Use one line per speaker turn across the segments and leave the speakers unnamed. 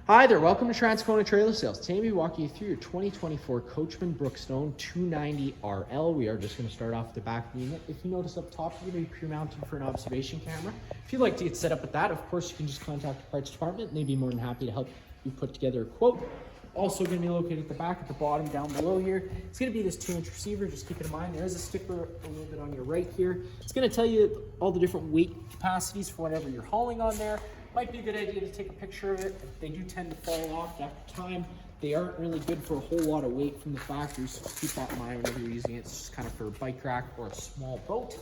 Hi there, welcome to Transcona Trailer Sales. Today we'll be walking you through your 2024 Coachmen Brookstone 290Rl. We are just going to start off the back of the unit. If you notice up top, you're going to be pre-mounted for an observation camera. If you'd like to get set up with that, of course, you can just contact the parts department and they'd be more than happy to help you put together a quote. Also going to be located at the back, at the bottom, down below here. It's going to be this 2-inch receiver. Just keep it in mind. There is a sticker a little bit on your right here. It's going to tell you all the different weight capacities for whatever you're hauling on there. Might be a good idea to take a picture of it. They do tend to fall off after time. They aren't really good for a whole lot of weight from the factory, so keep that in mind whenever you're using it. It's just kind of for a bike rack or a small boat.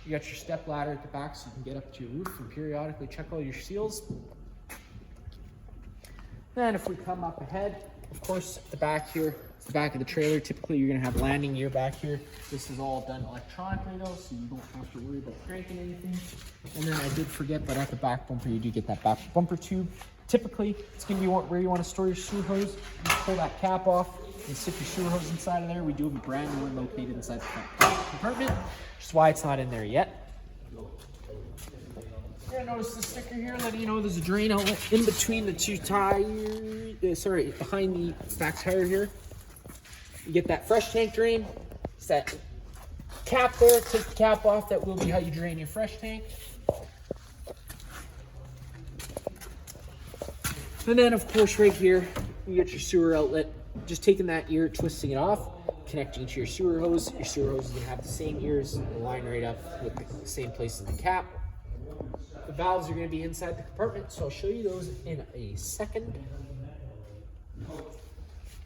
You got your step ladder at the back so you can get up to your roof and periodically check all your seals. Then if we come up ahead, of course, at the back here, it's the back of the trailer. Typically, you're going to have landing gear back here. This is all done electronically, though, so you don't have to worry about cranking anything. And then I did forget, but at the back bumper, you do get that back bumper tube. Typically, it's going to be where you want to store your sewer hose. You pull that cap off and stick your sewer hose inside of there. We do have a brand new one located inside the front compartment, which is why it's not in there yet. You're gonna notice the sticker here letting you know there's a drain outlet in between the two tires, behind the back tire here. You get that fresh tank drain. It's that cap there. Take the cap off. That will be how you drain your fresh tank. And then, of course, right here, you get your sewer outlet. Just taking that ear, twisting it off, connecting to your sewer hose. Your sewer hose is going to have the same ears, line right up with the same place as the cap. The valves are going to be inside the compartment, so I'll show you those in a second.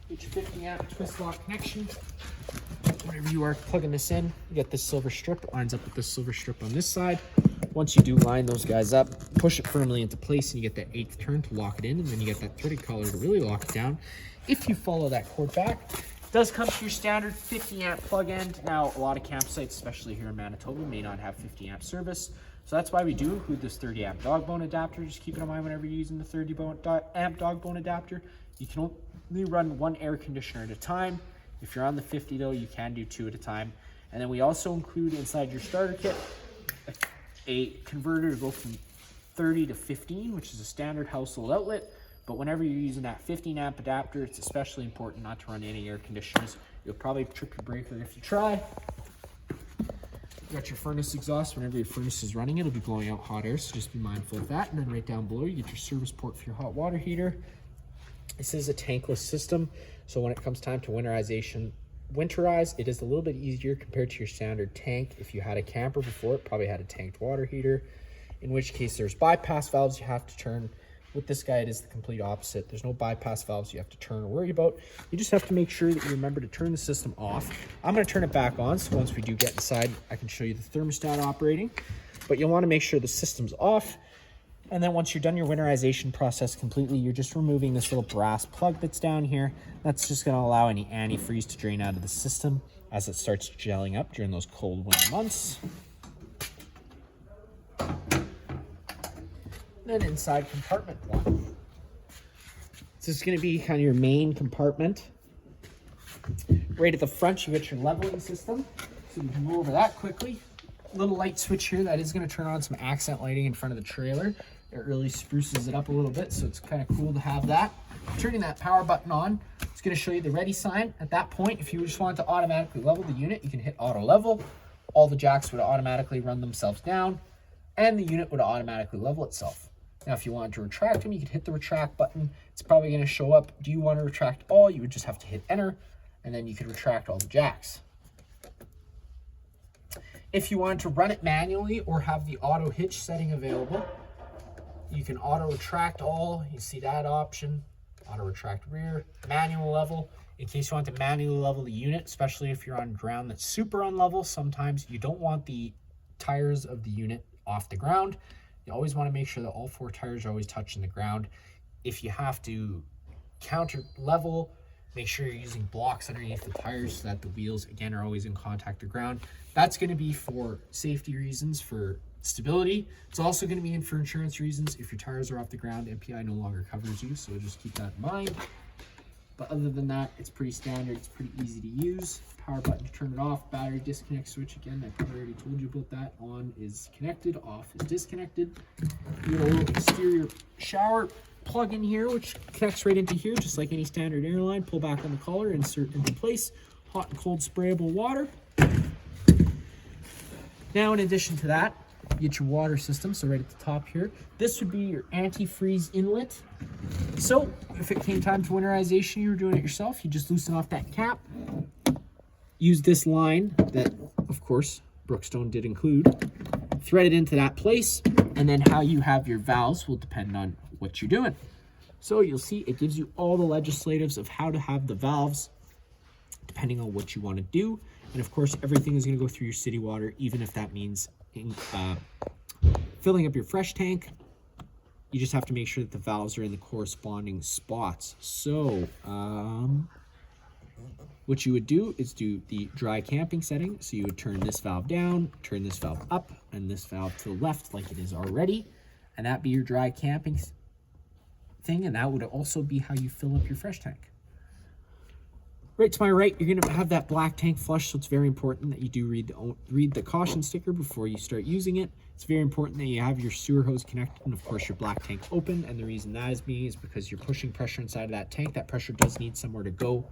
Get your 50 amp twist lock connection. Whenever you are plugging this in, you get this silver strip. It lines up with this silver strip on this side. Once you do line those guys up, push it firmly into place and you get that 8th turn to lock it in, and then you get that threaded collar to really lock it down. If you follow that cord back, it does come to your standard 50 amp plug end. Now, a lot of campsites, especially here in Manitoba, may not have 50 amp service. So that's why we do include this 30 amp dog bone adapter. Just keep it in mind whenever you're using the 30 amp dog bone adapter. You can only run one air conditioner at a time. If you're on the 50 though, you can do 2 at a time. And then we also include inside your starter kit a converter to go from 30 to 15, which is a standard household outlet. But whenever you're using that 15 amp adapter, it's especially important not to run any air conditioners. You'll probably trip your breaker if you try. You got your furnace exhaust. Whenever your furnace is running, it'll be blowing out hot air, so just be mindful of that. And then right down below, you get your service port for your hot water heater. This is a tankless system, so when it comes time to winterize, it is a little bit easier compared to your standard tank. If you had a camper before, it probably had a tanked water heater, in which case there's bypass valves you have to turn. With this guy, it is the complete opposite. There's no bypass valves you have to turn or worry about. You just have to make sure that you remember to turn the system off. I'm going to turn it back on, so once we do get inside, I can show you the thermostat operating. But you'll want to make sure the system's off. And then once you're done your winterization process completely, you're just removing this little brass plug that's down here. That's just going to allow any antifreeze to drain out of the system as it starts gelling up during those cold winter months. Then inside compartment 1. This is going to be kind of your main compartment. Right at the front, you get your leveling system. So we can go over that quickly. Little light switch here that is going to turn on some accent lighting in front of the trailer. It really spruces it up a little bit, so it's kind of cool to have that. Turning that power button on, it's going to show you the ready sign. At that point, if you just want to automatically level the unit, you can hit auto level. All the jacks would automatically run themselves down, and the unit would automatically level itself. Now, if you wanted to retract them, you could hit the retract button. It's probably going to show up, do you want to retract all? You would just have to hit enter, and then you could retract all the jacks. If you wanted to run it manually or have the auto hitch setting available, you can auto retract all. You see that option, auto retract rear, manual level. In case you want to manually level the unit, especially if you're on ground that's super unlevel, sometimes you don't want the tires of the unit off the ground. You always want to make sure that all 4 tires are always touching the ground. If you have to counter level, make sure you're using blocks underneath the tires so that the wheels, again, are always in contact with the ground. That's going to be for safety reasons, for stability. It's also going to be for insurance reasons. If your tires are off the ground, MPI no longer covers you, so just keep that in mind. But other than that, it's pretty standard. It's pretty easy to use. Power button to turn it off. Battery disconnect switch, again, I probably already told you about that. On is connected, off is disconnected. You get a little exterior shower. plug in here, which connects right into here, just like any standard airline. Pull back on the collar, insert into place. Hot and cold sprayable water. Now, in addition to that, you get your water system, so right at the top here. This would be your antifreeze inlet. So if it came time to winterization, you were doing it yourself, you just loosen off that cap. Use this line that, of course, Brookstone did include. Thread it into that place, and then how you have your valves will depend on what you're doing. So you'll see it gives you all the legislatives of how to have the valves, depending on what you want to do. And of course, everything is going to go through your city water, even if that means filling up your fresh tank. You just have to make sure that the valves are in the corresponding spots. So what you would do is do the dry camping setting. So you would turn this valve down, turn this valve up, and this valve to the left like it is already. And that'd be your dry camping thing. And that would also be how you fill up your fresh tank. Right to my right, you're going to have that black tank flush, so it's very important that you do read the caution sticker before you start using it. It's very important that you have your sewer hose connected and, of course, your black tank open. And the reason that is because you're pushing pressure inside of that tank. That pressure does need somewhere to go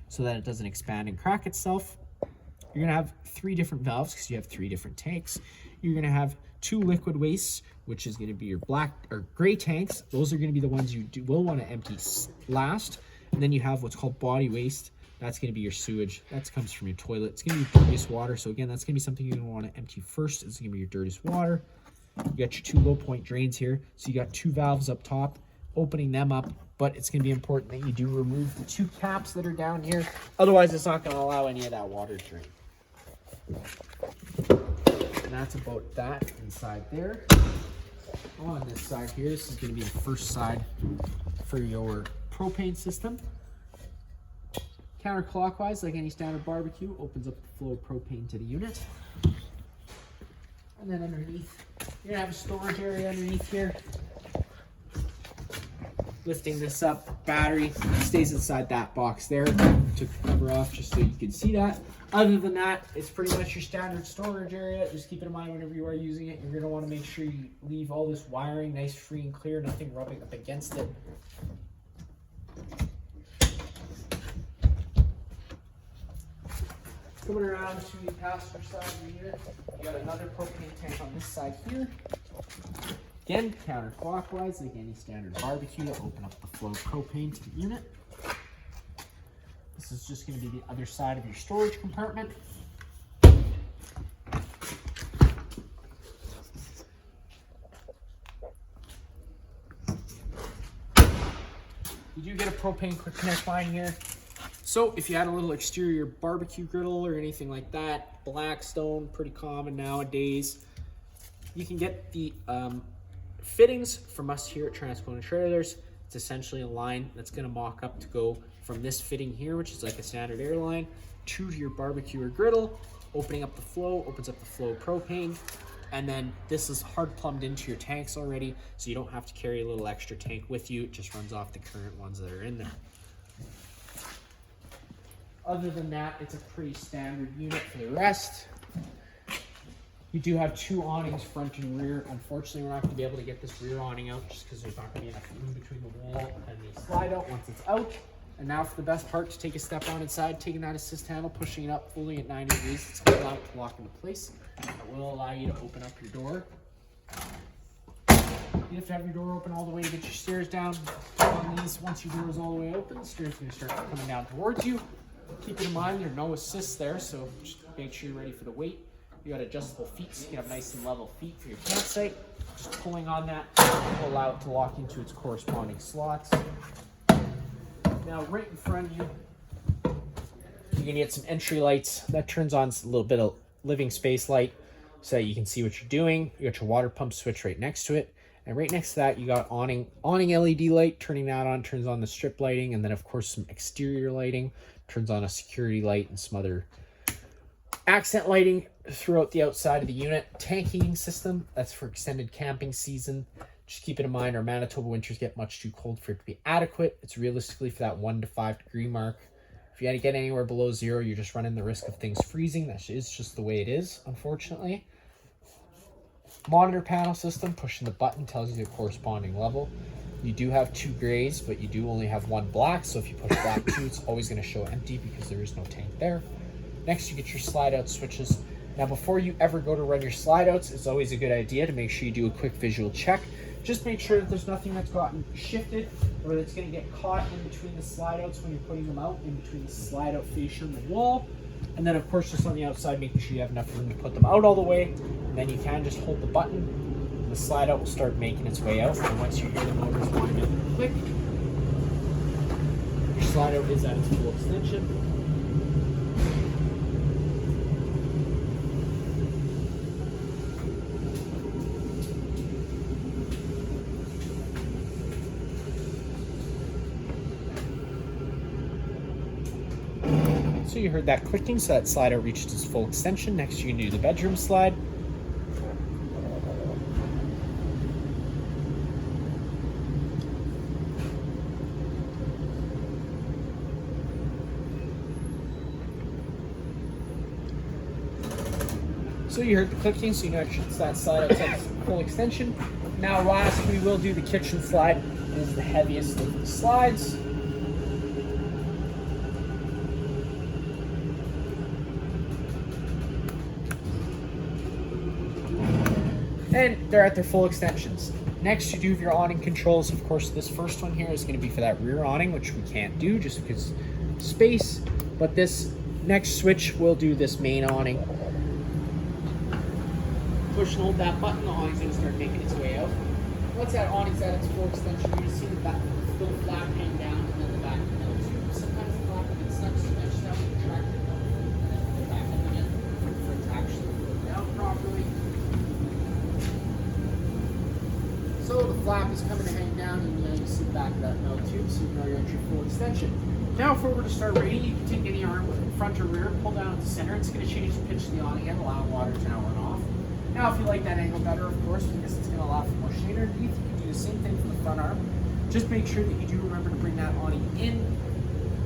so that it doesn't expand and crack itself. You're going to have 3 different valves because you have 3 different tanks. You're going to have 2 liquid wastes, which is going to be your black or gray tanks. Those are going to be the ones you will want to empty last. And then you have what's called body waste. That's going to be your sewage. That comes from your toilet. It's going to be your dirtiest water. So again, that's going to be something you're going to want to empty first. It's going to be your dirtiest water. You got your 2 low point drains here. So you got 2 valves up top, opening them up. But it's going to be important that you do remove the 2 caps that are down here. Otherwise, it's not going to allow any of that water to drain. And that's about that inside there. On this side here, this is going to be the first side for your propane system. Counterclockwise, like any standard barbecue, opens up the flow of propane to the unit. And then underneath, you're gonna have a storage area underneath here. Lifting this up, battery stays inside that box there. Took the cover off just so you can see that. Other than that, it's pretty much your standard storage area. Just keep it in mind whenever you are using it, you're gonna wanna make sure you leave all this wiring nice, free and clear, nothing rubbing up against it. Coming around to the passenger side of the unit, you got another propane tank on this side here. Again, counterclockwise, like any standard barbecue, to open up the flow of propane to the unit. This is just going to be the other side of your storage compartment. You do get a propane quick connect line here. So if you had a little exterior barbecue griddle or anything like that, Blackstone, pretty common nowadays, you can get the fittings from us here at Transcona Trailers. It's essentially a line that's going to mock up to go from this fitting here, which is like a standard airline, to your barbecue or griddle, opening up the flow, opens up the flow of propane. And then this is hard plumbed into your tanks already, so you don't have to carry a little extra tank with you. It just runs off the current ones that are in there. Other than that, it's a pretty standard unit for the rest. You do have 2 awnings, front and rear. Unfortunately, we're not going to be able to get this rear awning out just because there's not going to be enough room between the wall and the slide out once it's out. And now for the best part, to take a step on inside, taking that assist handle, pushing it up fully at 90 degrees, it's going to allow it to lock into place. It will allow you to open up your door. You have to have your door open all the way to get your stairs down. On these, once your door is all the way open, the stairs are going to start coming down towards you. Keep it in mind, there are no assists there, so just make sure you're ready for the weight. You got adjustable feet, so you can have nice and level feet for your campsite. Just pulling on that will allow it to lock into its corresponding slots. Now, right in front of you, you're gonna get some entry lights. That turns on a little bit of living space light so that you can see what you're doing. You got your water pump switch right next to it. And right next to that, you got awning LED light. Turning that on turns on the strip lighting, and then of course some exterior lighting. Turns on a security light and some other accent lighting throughout the outside of the unit. Tank heating system, that's for extended camping season. Just keep it in mind, our Manitoba winters get much too cold for it to be adequate. It's realistically for that 1 to 5 degree mark. If you had to get anywhere below 0, you're just running the risk of things freezing. That is just the way it is, unfortunately. Monitor panel system, pushing the button tells you the corresponding level. You do have 2 grays, but you do only have 1 black. So if you push black 2, it's always going to show empty because there is no tank there. Next, you get your slide out switches. Now, before you ever go to run your slide outs, it's always a good idea to make sure you do a quick visual check. Just make sure that there's nothing that's gotten shifted or that's going to get caught in between the slide outs when you're putting them out, in between the slide out fascia and the wall. And then, of course, just on the outside, making sure you have enough room to put them out all the way. And then you can just hold the button, and the slide out will start making its way out. And once you hear the motors wind up and click, your slide out is at its full extension. So you heard that clicking, so that slide out reached its full extension. Next, you can do the bedroom slide. So you heard the clicking, so you know it's that slide out at its full extension. Now last, we will do the kitchen slide. It is the heaviest of the slides. And they're at their full extensions. Next, you do have your awning controls. Of course, this first one here is going to be for that rear awning, which we can't do just because space. But this next switch will do this main awning. Push and hold that button, the awning's going to start making its way out. Once that awning's at its full extension, you're going to see the back, little flap hang down, and then the back of the metal tube. Sometimes the flap gets stuck so much down the track, and then the back up again for it to actually go down properly. So the flap is coming to hang down, and you see the back of that metal tube, so you know you're at your full extension. Now, if we were to start rating, you can take any arm, front or rear, pull down at the center. It's going to change the pitch of the awning and allow water to now run off. Now, if you like that angle better, of course, because it's going to allow for more shade underneath, you can do the same thing for the front arm. Just make sure that you do remember to bring that awning in.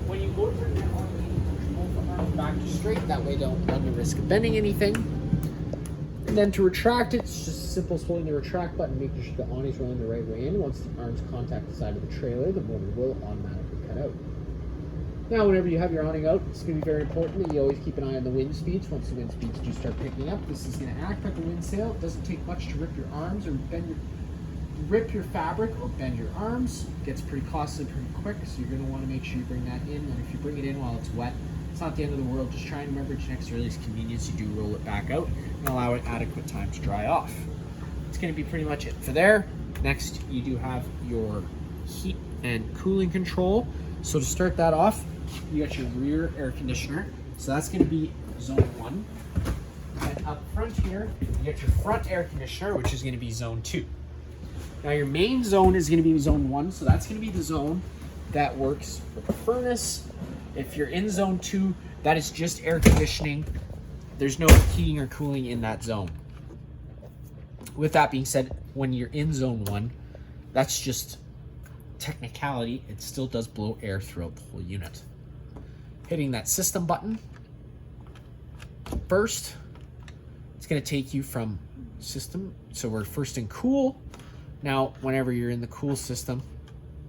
When you go to bring that awning in, push both arms back to straight. That way, don't run the risk of bending anything. And then to retract it, it's just as simple as holding the retract button, making sure the awning's rolling the right way in. Once the arms contact the side of the trailer, the motor will automatically cut out. Now, whenever you have your awning out, it's going to be very important that you always keep an eye on the wind speeds. Once the wind speeds do start picking up, this is going to act like a wind sail. It doesn't take much to rip your arms or rip your fabric or bend your arms. It gets pretty costly pretty quick, so you're going to want to make sure you bring that in. And if you bring it in while it's wet, it's not the end of the world. Just try and remember to next earliest convenience, you do roll it back out and allow it adequate time to dry off. It's going to be pretty much it for there. Next, you do have your heat and cooling control. So to start that off, you got your rear air conditioner. So that's going to be zone 1. And up front here, you got your front air conditioner, which is going to be zone 2. Now your main zone is going to be zone 1. So that's going to be the zone that works with the furnace. If you're in zone 2, that is just air conditioning. There's no heating or cooling in that zone. With that being said, when you're in zone 1, that's just technicality. It still does blow air throughout the whole unit. Hitting that system button first, it's going to take you from system. So we're first in cool. Now, whenever you're in the cool system,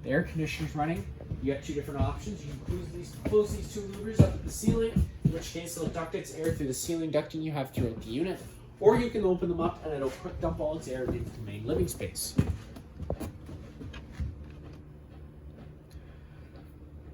the air conditioner's running. You got 2 different options. You can close these 2 louvers up at the ceiling, in which case it'll duct its air through the ceiling ducting you have throughout the unit. Or you can open them up and it'll quick dump all its air into the main living space.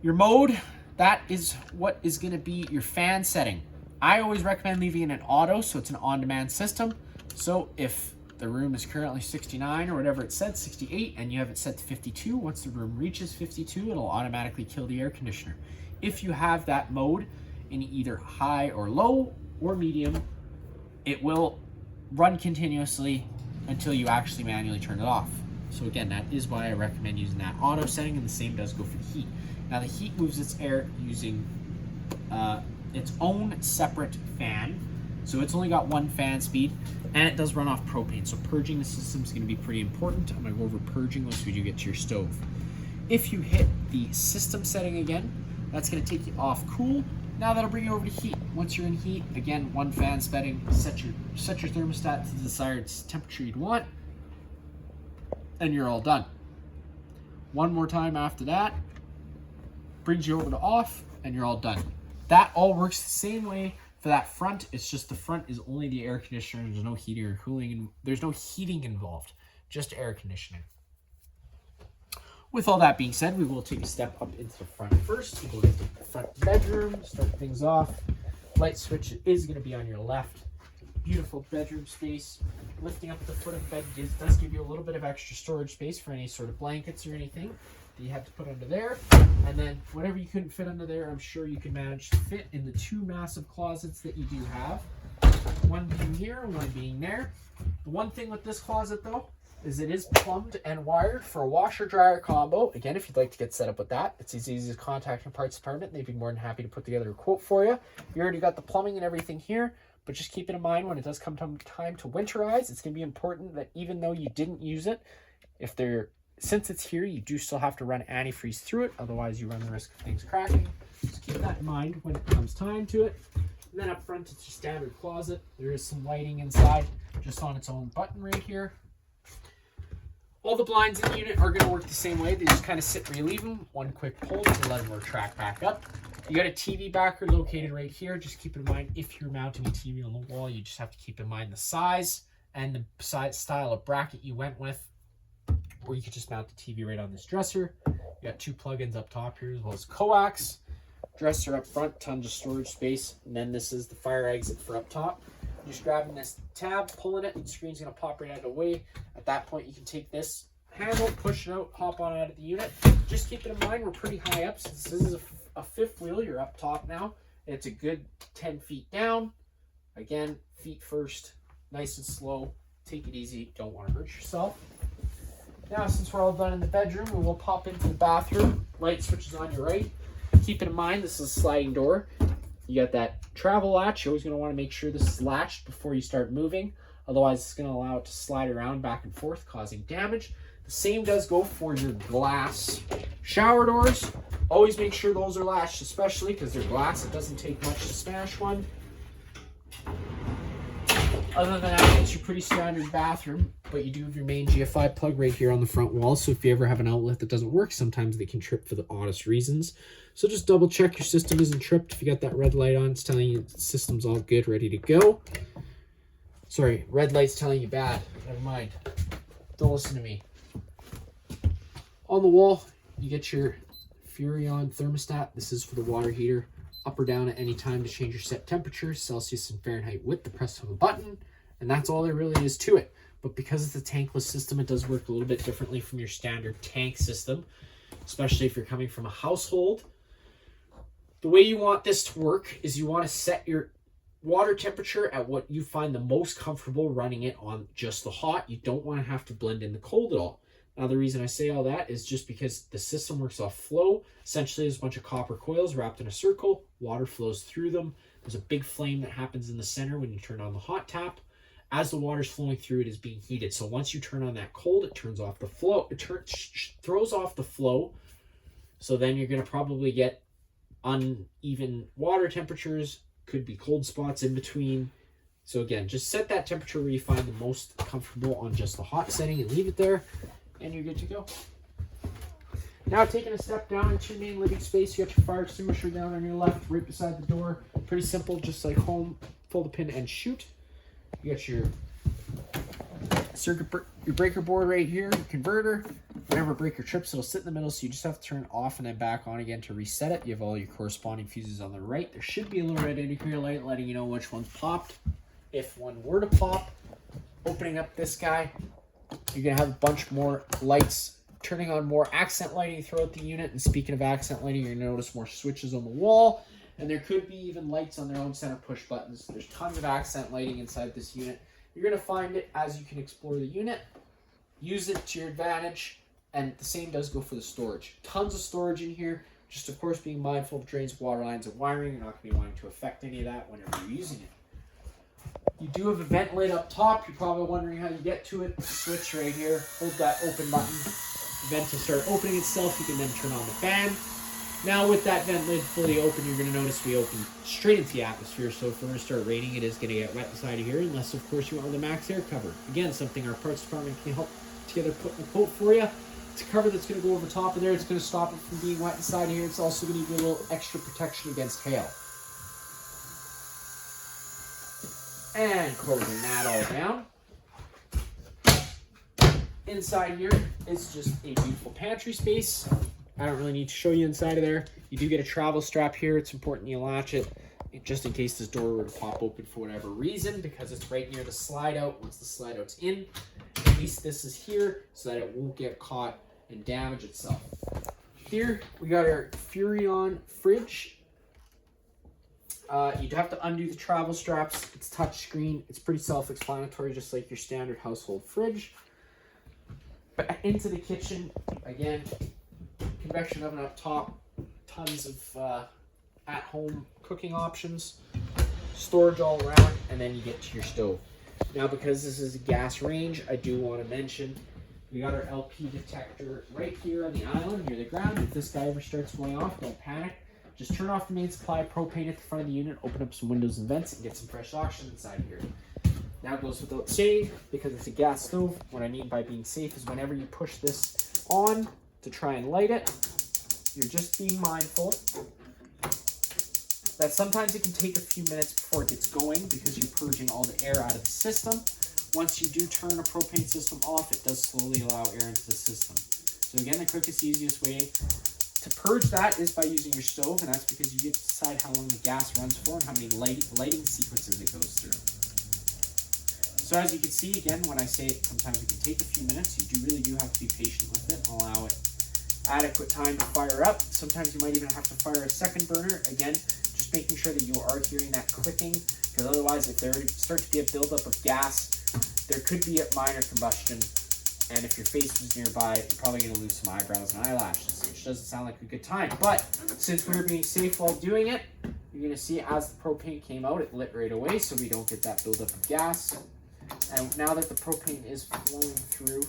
Your mode, that is what is going to be your fan setting. I always recommend leaving it in auto, so it's an on-demand system. So if the room is currently 69 or whatever it said, 68, and you have it set to 52, once the room reaches 52, it'll automatically kill the air conditioner. If you have that mode in either high or low or medium, it will run continuously until you actually manually turn it off. So again, that is why I recommend using that auto setting, and the same does go for the heat. Now the heat moves its air using its own separate fan. So it's only got 1 fan speed, and it does run off propane. So purging the system is going to be pretty important. I'm going to go over purging once we do get to your stove. If you hit the system setting again, that's going to take you off cool. Now that'll bring you over to heat. Once you're in heat, again, 1 fan setting, set your thermostat to the desired temperature you'd want, and you're all done. One more time after that, brings you over to off, and you're all done. That all works the same way for that front. It's just the front is only the air conditioner. There's no heating or cooling, and there's no heating involved, just air conditioning. With all that being said, we will take a step up into the front first. We'll go to the front bedroom, start things off. Light switch is going to be on your left. Beautiful bedroom space. Lifting up the foot of the bed does give you a little bit of extra storage space for any sort of blankets or anything that you have to put under there. And then whatever you couldn't fit under there, I'm sure you can manage to fit in the two massive closets that you do have. One being here, one being there. The one thing with this closet though, is it is plumbed and wired for a washer dryer combo. Again, if you'd like to get set up with that, it's as easy as contacting the parts department. They'd be more than happy to put together a quote for you. You already got the plumbing and everything here, but just keep it in mind when it does come time to winterize, it's going to be important that even though you didn't use it, since it's here, you do still have to run antifreeze through it. Otherwise, you run the risk of things cracking. Just keep that in mind when it comes time to it. And then up front, it's your standard closet. There is some lighting inside, just on its own button right here. All the blinds in the unit are going to work the same way. They just kind of sit where you leave them. One quick pull to let them retract back up. You got a TV backer located right here. Just keep in mind, if you're mounting a TV on the wall, you just have to keep in mind the size and the style of bracket you went with. Or you could just mount the TV right on this dresser. You got two plugins up top here, as well as coax. Dresser up front, tons of storage space. And then this is the fire exit for up top. Just grabbing this tab, pulling it, and the screen's going to pop right out of the way. At that point, you can take this handle, push it out, hop on out of the unit. Just keep it in mind, we're pretty high up. Since this is a fifth wheel, you're up top now. It's a good 10 feet down. Again, feet first, nice and slow. Take it easy, don't want to hurt yourself. Now, since we're all done in the bedroom, we will pop into the bathroom. Light switch is on your right. Keep in mind, this is a sliding door. You got that travel latch. You're always going to want to make sure this is latched before you start moving. Otherwise, it's going to allow it to slide around back and forth, causing damage. The same does go for your glass shower doors. Always make sure those are latched, especially because they're glass. It doesn't take much to smash one. Other than that, it's your pretty standard bathroom, but you do have your main GFI plug right here on the front wall. So if you ever have an outlet that doesn't work, sometimes they can trip for the oddest reasons. So just double check your system isn't tripped. If you got that red light on, it's telling you the system's all good, ready to go. Sorry, red light's telling you bad. Never mind. Don't listen to me. On the wall, you get your Furrion thermostat. This is for the water heater. Up or down at any time to change your set temperature, Celsius and Fahrenheit, with the press of a button. And that's all there really is to it. But because it's a tankless system, it does work a little bit differently from your standard tank system, especially if you're coming from a household. The way you want this to work is you want to set your water temperature at what you find the most comfortable running it on just the hot. You don't want to have to blend in the cold at all. Now, the reason I say all that is just because the system works off flow. Essentially, there's a bunch of copper coils wrapped in a circle. Water flows through them. There's a big flame that happens in the center when you turn on the hot tap. As the water's flowing through, it is being heated. So once you turn on that cold, it turns off the flow. It throws off the flow. So then you're going to probably get uneven water temperatures. Could be cold spots in between. So again, just set that temperature where you find the most comfortable on just the hot setting and leave it there. And you're good to go. Now, taking a step down into your main living space, you got your fire extinguisher down on your left, right beside the door. Pretty simple, just like home. Pull the pin and shoot. You got your your breaker board right here, your converter. Whenever a breaker trips, it'll sit in the middle, so you just have to turn it off and then back on again to reset it. You have all your corresponding fuses on the right. There should be a little red indicator light letting you know which one's popped. If one were to pop, opening up this guy, you're going to have a bunch more lights, turning on more accent lighting throughout the unit. And speaking of accent lighting, you're going to notice more switches on the wall. And there could be even lights on their own center push buttons. There's tons of accent lighting inside this unit. You're going to find it as you can explore the unit. Use it to your advantage. And the same does go for the storage. Tons of storage in here. Just, of course, being mindful of drains, water lines, and wiring. You're not going to be wanting to affect any of that whenever you're using it. You do have a vent lid up top. You're probably wondering how you get to it. Switch right here. Hold that open button. The vent will start opening itself. You can then turn on the fan. Now with that vent lid fully open, you're going to notice we open straight into the atmosphere. So if we're going to start raining, it is going to get wet inside of here, unless of course you want the max air cover. Again, something our parts department can help together put in a quote for you. It's a cover that's going to go over top of there. It's going to stop it from being wet inside here. It's also going to give you a little extra protection against hail. And closing that all down. Inside here is just a beautiful pantry space. I don't really need to show you inside of there. You do get a travel strap here. It's important you latch it just in case this door were to pop open for whatever reason, because it's right near the slide out. Once the slide out's in, at least this is here so that it won't get caught and damage itself. Here we got our Furrion fridge. You'd have to undo the travel straps. It's touchscreen. It's pretty self-explanatory, just like your standard household fridge. But into the kitchen, again, convection oven up top, tons of at-home cooking options, storage all around, and then you get to your stove. Now, because this is a gas range, I do want to mention we got our LP detector right here on the island near the ground. If this guy ever starts going off, don't panic. Just turn off the main supply of propane at the front of the unit, open up some windows and vents, and get some fresh oxygen inside here. Now it goes without saying, because it's a gas stove, what I mean by being safe is whenever you push this on to try and light it, you're just being mindful that sometimes it can take a few minutes before it gets going because you're purging all the air out of the system. Once you do turn a propane system off, it does slowly allow air into the system. So again, the quickest, easiest way to purge that is by using your stove, and that's because you get to decide how long the gas runs for and how many lighting sequences it goes through. So as you can see, again, when I say it, sometimes it can take a few minutes. You really do have to be patient with it and allow it adequate time to fire up. Sometimes you might even have to fire a second burner. Again, just making sure that you are hearing that clicking, because otherwise if there starts to be a buildup of gas, there could be a minor combustion, and if your face was nearby, you're probably going to lose some eyebrows and eyelashes, which doesn't sound like a good time. But since we're being safe while doing it, you're going to see as the propane came out, it lit right away, so we don't get that buildup of gas. And now that the propane is flowing through,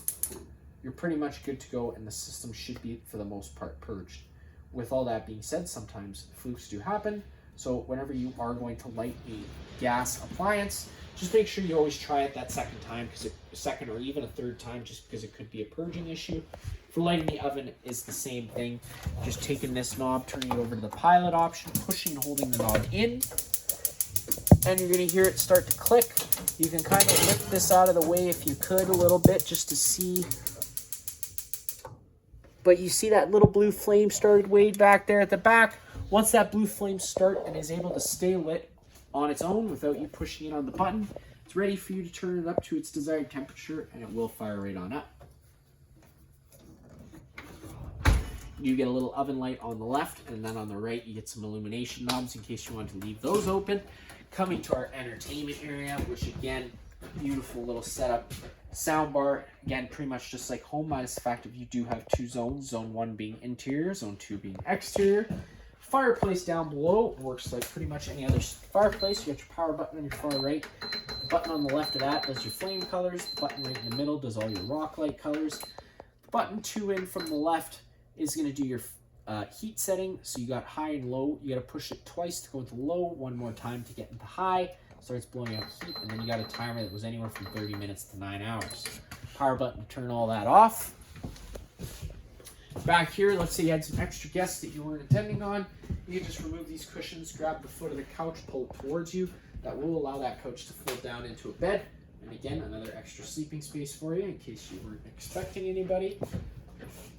you're pretty much good to go, and the system should be, for the most part, purged. With all that being said, sometimes flukes do happen, so whenever you are going to light a gas appliance, just make sure you always try it that second time, because a second or even a third time, just because it could be a purging issue. For lighting the oven is the same thing. Just taking this knob, turning it over to the pilot option, pushing and holding the knob in, and you're going to hear it start to click. You can kind of lift this out of the way if you could a little bit, just to see. But you see that little blue flame started way back there at the back. Once that blue flame starts and is able to stay lit on its own without you pushing it on the button, it's ready for you to turn it up to its desired temperature, and it will fire right on up. You get a little oven light on the left, and then on the right you get some illumination knobs in case you want to leave those open. Coming to our entertainment area, which again, beautiful little setup. Soundbar, again, pretty much just like home, minus the fact that you do have two zones, zone 1 being interior, zone 2 being exterior. Fireplace down below works like pretty much any other fireplace. You got your power button on your far right. The button on the left of that does your flame colors. The button right in the middle does all your rock light colors. The button 2 in from the left is going to do your heat setting. So you got high and low. You got to push it twice to go into low, one more time to get into high. Starts blowing out heat, and then you got a timer that was anywhere from 30 minutes to 9 hours. Power button to turn all that off. Back here, let's say you had some extra guests that you weren't intending on. You can just remove these cushions, grab the foot of the couch, pull it towards you. That will allow that couch to fold down into a bed. And again, another extra sleeping space for you in case you weren't expecting anybody.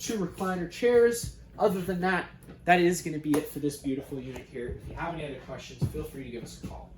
2 recliner chairs. Other than that, that is going to be it for this beautiful unit here. If you have any other questions, feel free to give us a call.